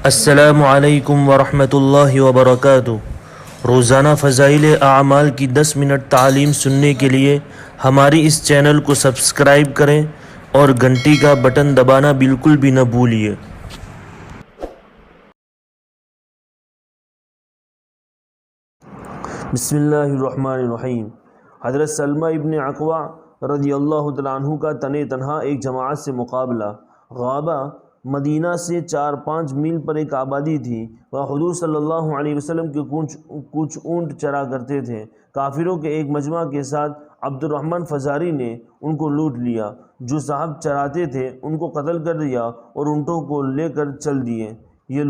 السلام علیکم ورحمۃ اللہ وبرکاتہ۔ روزانہ فضائل اعمال کی 10 منٹ تعلیم سننے کے لیے ہماری اس چینل کو سبسکرائب کریں اور گھنٹی کا بٹن دبانا بالکل بھی نہ بھولیے۔ بسم اللہ الرحمن الرحیم۔ حضرت سلمہ ابن اکوع رضی اللہ تعالیٰ عنہ کا تنہا ایک جماعت سے مقابلہ۔ غابہ مدینہ سے 4-5 میل پر ایک آبادی تھی، وہ حضور صلی اللہ علیہ وسلم کے کچھ اونٹ چرا کرتے تھے۔ کافروں کے ایک مجمع کے ساتھ عبد الرحمن فزاری نے ان کو لوٹ لیا۔ جو صاحب چراتے تھے ان کو قتل کر دیا اور اونٹوں کو لے کر چل دیے۔ یہ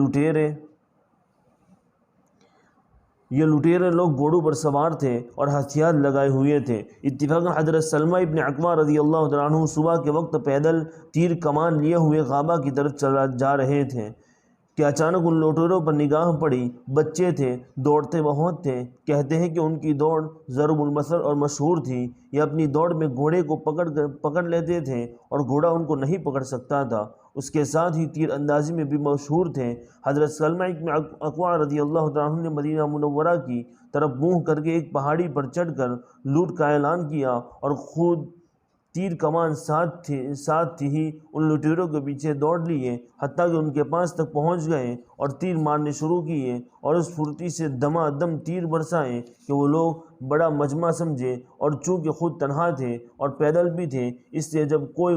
لٹیرے لوگ گھوڑوں پر سوار تھے اور ہتھیار لگائے ہوئے تھے۔ اتفاقاً حضرت سلمہ ابن اکوع رضی اللہ تعالیٰ عنہ صبح کے وقت پیدل تیر کمان لیے ہوئے غابہ کی طرف جا رہے تھے کہ اچانک ان لوٹیروں پر نگاہ پڑی۔ بچے تھے، دوڑتے بہت تھے۔ کہتے ہیں کہ ان کی دوڑ ضرب المثل اور مشہور تھی۔ یہ اپنی دوڑ میں گھوڑے کو پکڑ لیتے تھے اور گھوڑا ان کو نہیں پکڑ سکتا تھا۔ اس کے ساتھ ہی تیر اندازی میں بھی مشہور تھے۔ حضرت سلمہ ابن اکوع رضی اللہ تعالیٰ عنہ نے مدینہ منورہ کی طرف منہ کر کے ایک پہاڑی پر چڑھ کر لوٹ کا اعلان کیا اور خود تیر کمان ساتھ ہی ان لٹیروں کے پیچھے دوڑ لیے، حتیٰ کہ ان کے پاس تک پہنچ گئے اور تیر مارنے شروع کیے اور اس پھرتی سے دما دم تیر برسائے کہ وہ لوگ بڑا مجمع سمجھے۔ اور چونکہ خود تنہا تھے اور پیدل بھی تھے، اس لیے جب کوئی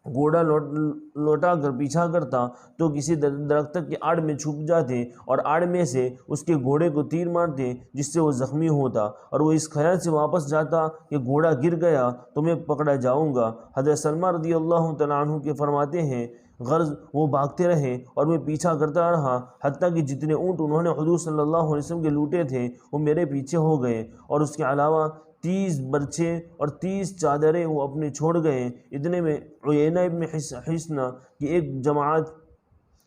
گھوڑا لوٹا کر پیچھا کرتا تو کسی درخت کے آڑ میں چھپ جاتے اور آڑ میں سے اس کے گھوڑے کو تیر مارتے، جس سے وہ زخمی ہوتا اور وہ اس خیال سے واپس جاتا کہ گھوڑا گر گیا تو میں پکڑا جاؤں گا۔ حضرت سلمہ رضی اللہ تعالیٰ عنہ کے فرماتے ہیں، غرض وہ بھاگتے رہے اور میں پیچھا کرتا رہا، حتیٰ کہ جتنے اونٹ انہوں نے حضور صلی اللہ علیہ وسلم کے لوٹے تھے وہ میرے پیچھے ہو گئے، اور اس کے علاوہ 30 برچھے اور 30 چادریں وہ اپنے چھوڑ گئے۔ اتنے میں عیینہ ابن حصن کی ایک جماعت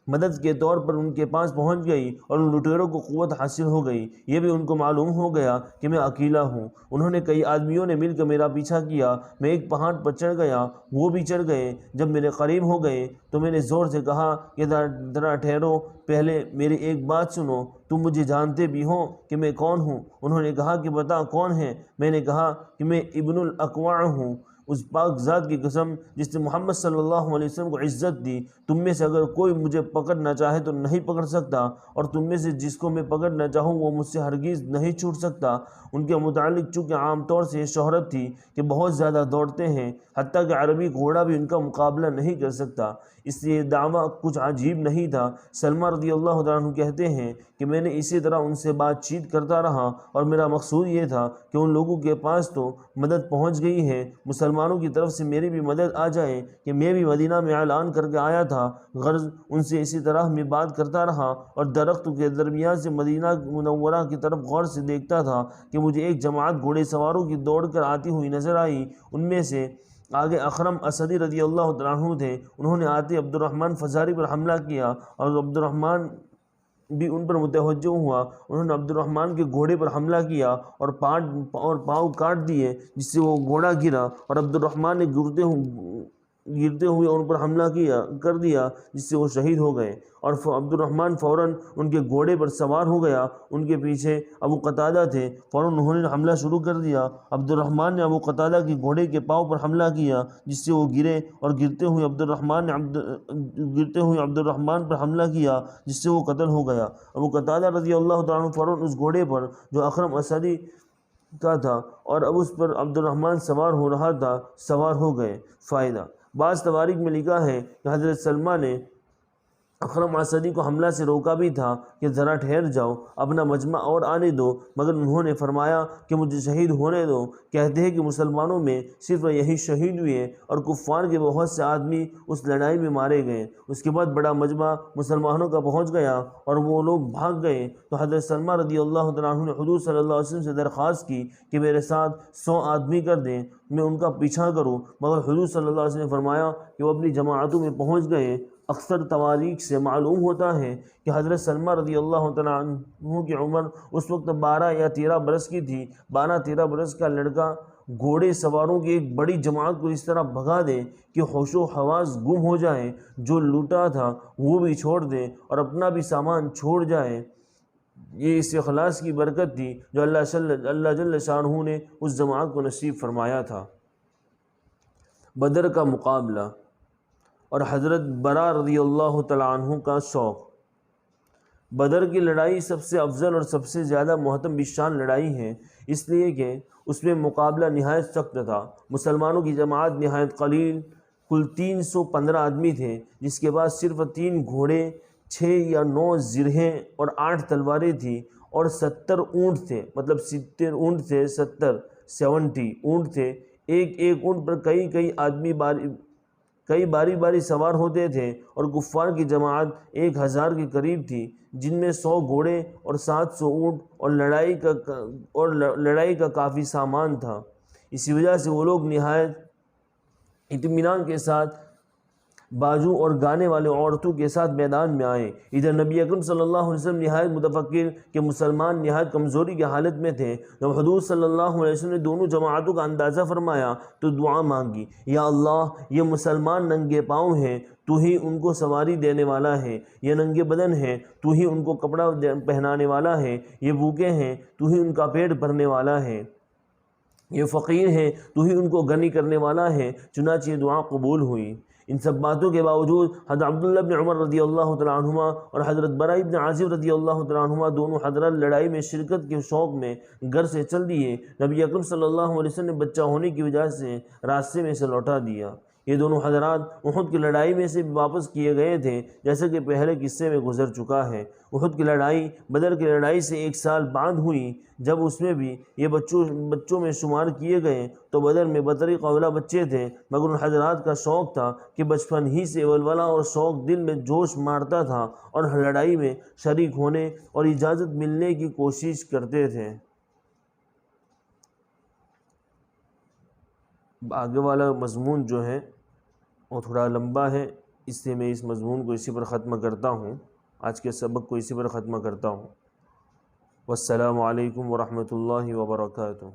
مدد کے طور پر ان کے پاس پہنچ گئی اور ان لٹیروں کو قوت حاصل ہو گئی۔ یہ بھی ان کو معلوم ہو گیا کہ میں اکیلا ہوں۔ انہوں نے کئی آدمیوں نے مل کر میرا پیچھا کیا۔ میں ایک پہاڑ پر چڑھ گیا، وہ بھی چڑھ گئے۔ جب میرے قریب ہو گئے تو میں نے زور سے کہا کہ ذرا ٹھہرو، پہلے میری ایک بات سنو، تم مجھے جانتے بھی ہو کہ میں کون ہوں؟ انہوں نے کہا کہ بتا کون ہے؟ میں نے کہا کہ میں ابن الاکوع ہوں۔ اس پاک ذات کی قسم جس نے محمد صلی اللہ علیہ وسلم کو عزت دی، تم میں سے اگر کوئی مجھے پکڑنا چاہے تو نہیں پکڑ سکتا، اور تم میں سے جس کو میں پکڑنا چاہوں وہ مجھ سے ہرگز نہیں چھوٹ سکتا۔ ان کے متعلق چونکہ عام طور سے یہ شہرت تھی کہ بہت زیادہ دوڑتے ہیں، حتیٰ کہ عربی گھوڑا بھی ان کا مقابلہ نہیں کر سکتا، اس لیے دعویٰ کچھ عجیب نہیں تھا۔ سلمہ رضی اللہ تعالیٰ عنہ کہتے ہیں کہ میں نے اسی طرح ان سے بات چیت کرتا رہا، اور میرا مقصود یہ تھا کہ ان لوگوں کے پاس تو مدد پہنچ گئی ہے، مسلمانوں کی طرف سے میری بھی مدد آ جائے کہ میں بھی مدینہ میں اعلان کر کے آیا تھا۔ غرض ان سے اسی طرح میں بات کرتا رہا اور درختوں کے درمیان سے مدینہ منورہ کی طرف غور سے دیکھتا تھا کہ مجھے ایک جماعت گھوڑے سواروں کی دوڑ کر آتی ہوئی نظر آئی۔ ان میں سے آگے اخرم اسدی رضی اللہ تعالیٰ عنہ تھے۔ انہوں نے آتے عبد الرحمن فزاری پر حملہ کیا اور عبد الرحمن بھی ان پر متوجہ ہوا۔ انہوں نے عبد الرحمن کے گھوڑے پر حملہ کیا اور پاؤں کاٹ دیے، جس سے وہ گھوڑا گرا، اور عبد الرحمن نے گرتے ہوئے ان پر حملہ کر دیا، جس سے وہ شہید ہو گئے، اور عبد الرحمن فوراً ان کے گھوڑے پر سوار ہو گیا۔ ان کے پیچھے ابو قتادہ تھے، فوراً انہوں نے حملہ شروع کر دیا۔ عبد الرحمن نے ابو قتادہ کے گھوڑے کے پاؤں پر حملہ کیا، جس سے وہ گرے، اور گرتے ہوئے عبد الرحمن پر حملہ کیا، جس سے وہ قتل ہو گیا۔ ابو قتادہ رضی اللہ تعالیٰ عنہ فوراً اس گھوڑے پر جو اخرم اسدی کا تھا اور اب اس پر عبد الرحمن سوار ہو رہا تھا سوار ہو گئے۔ فائدہ: بعض تواریخ میں لکھا ہے کہ حضرت سلمہ نے اخرم اسدی کو حملہ سے روکا بھی تھا کہ ذرا ٹھہر جاؤ، اپنا مجمع اور آنے دو، مگر انہوں نے فرمایا کہ مجھے شہید ہونے دو۔ کہتے ہیں کہ مسلمانوں میں صرف یہی شہید ہوئے اور کفار کے بہت سے آدمی اس لڑائی میں مارے گئے۔ اس کے بعد بڑا مجمع مسلمانوں کا پہنچ گیا اور وہ لوگ بھاگ گئے، تو حضرت سلمہ رضی اللہ تعالیٰ عنہ نے حضور صلی اللہ علیہ وسلم سے درخواست کی کہ میرے ساتھ 100 آدمی کر دیں، میں ان کا پیچھا کروں، مگر حضور صلی اللہ علیہ وسلم نے فرمایا کہ وہ اپنی جماعتوں میں پہنچ گئے۔ اکثر تواریخ سے معلوم ہوتا ہے کہ حضرت سلمہ رضی اللہ تعالیٰ عنہ کی عمر اس وقت 12 یا 13 برس کی تھی۔ 12-13 برس کا لڑکا گھوڑے سواروں کی ایک بڑی جماعت کو اس طرح بھگا دیں کہ ہوش و حواس گم ہو جائیں، جو لوٹا تھا وہ بھی چھوڑ دیں اور اپنا بھی سامان چھوڑ جائیں۔ یہ اس اخلاص کی برکت تھی جو اللہ جل شانہ نے اس جماعت کو نصیب فرمایا تھا۔ بدر کا مقابلہ اور حضرت برا رضی اللہ تعالیٰ عنہ کا شوق۔ بدر کی لڑائی سب سے افضل اور سب سے زیادہ محترم شان لڑائی ہے، اس لیے کہ اس میں مقابلہ نہایت سخت تھا۔ مسلمانوں کی جماعت نہایت قلیل، کل 315 آدمی تھے، جس کے بعد صرف 3 گھوڑے، 6 یا 9 زرہیں اور 8 تلواریں تھیں، اور 70 اونٹ تھے، مطلب 70 اونٹ تھے، 70 اونٹ تھے۔ ایک اونٹ پر کئی آدمی باری سوار ہوتے تھے، اور کفار کی جماعت 1000 کے قریب تھی، جن میں 100 گھوڑے اور 700 اونٹ اور لڑائی کا کافی سامان تھا۔ اسی وجہ سے وہ لوگ نہایت اطمینان کے ساتھ باجو اور گانے والے عورتوں کے ساتھ میدان میں آئے۔ ادھر نبی اکرم صلی اللہ علیہ وسلم نہایت متفکر کہ مسلمان نہایت کمزوری کی حالت میں تھے۔ جب حضور صلی اللہ علیہ وسلم نے دونوں جماعتوں کا اندازہ فرمایا تو دعا مانگی، یا اللہ، یہ مسلمان ننگے پاؤں ہیں، تو ہی ان کو سواری دینے والا ہے، یہ ننگے بدن ہیں، تو ہی ان کو کپڑا پہنانے والا ہے، یہ بھوکے ہیں، تو ہی ان کا پیٹ بھرنے والا ہے، یہ فقیر ہیں، تو ہی ان کو غنی کرنے والا ہے۔ چنانچہ یہ دعا قبول ہوئی۔ ان سب باتوں کے باوجود حضرت عبداللہ بن عمر رضی اللہ تعالیٰ عنہما اور حضرت براء بن عازب رضی اللہ تعالیٰ عنہما دونوں حضرات لڑائی میں شرکت کے شوق میں گھر سے چل دیے۔ نبی اکرم صلی اللہ علیہ وسلم نے بچہ ہونے کی وجہ سے راستے میں سے لوٹا دیا۔ یہ دونوں حضرات احد کی لڑائی میں سے بھی واپس کیے گئے تھے، جیسا کہ پہلے قصے میں گزر چکا ہے۔ احد کی لڑائی بدر کی لڑائی سے 1 سال بعد ہوئی، جب اس میں بھی یہ بچوں میں شمار کیے گئے تو بدر میں بطریق اولا بچے تھے، مگر ان حضرات کا شوق تھا کہ بچپن ہی سے ولولہ اور شوق دل میں جوش مارتا تھا، اور لڑائی میں شریک ہونے اور اجازت ملنے کی کوشش کرتے تھے۔ آگے والا مضمون جو ہے وہ تھوڑا لمبا ہے، اس لیے میں اس مضمون کو اسی پر ختم کرتا ہوں، آج کے سبق کو اسی پر ختم کرتا ہوں۔ والسلام علیکم ورحمۃ اللہ وبرکاتہ۔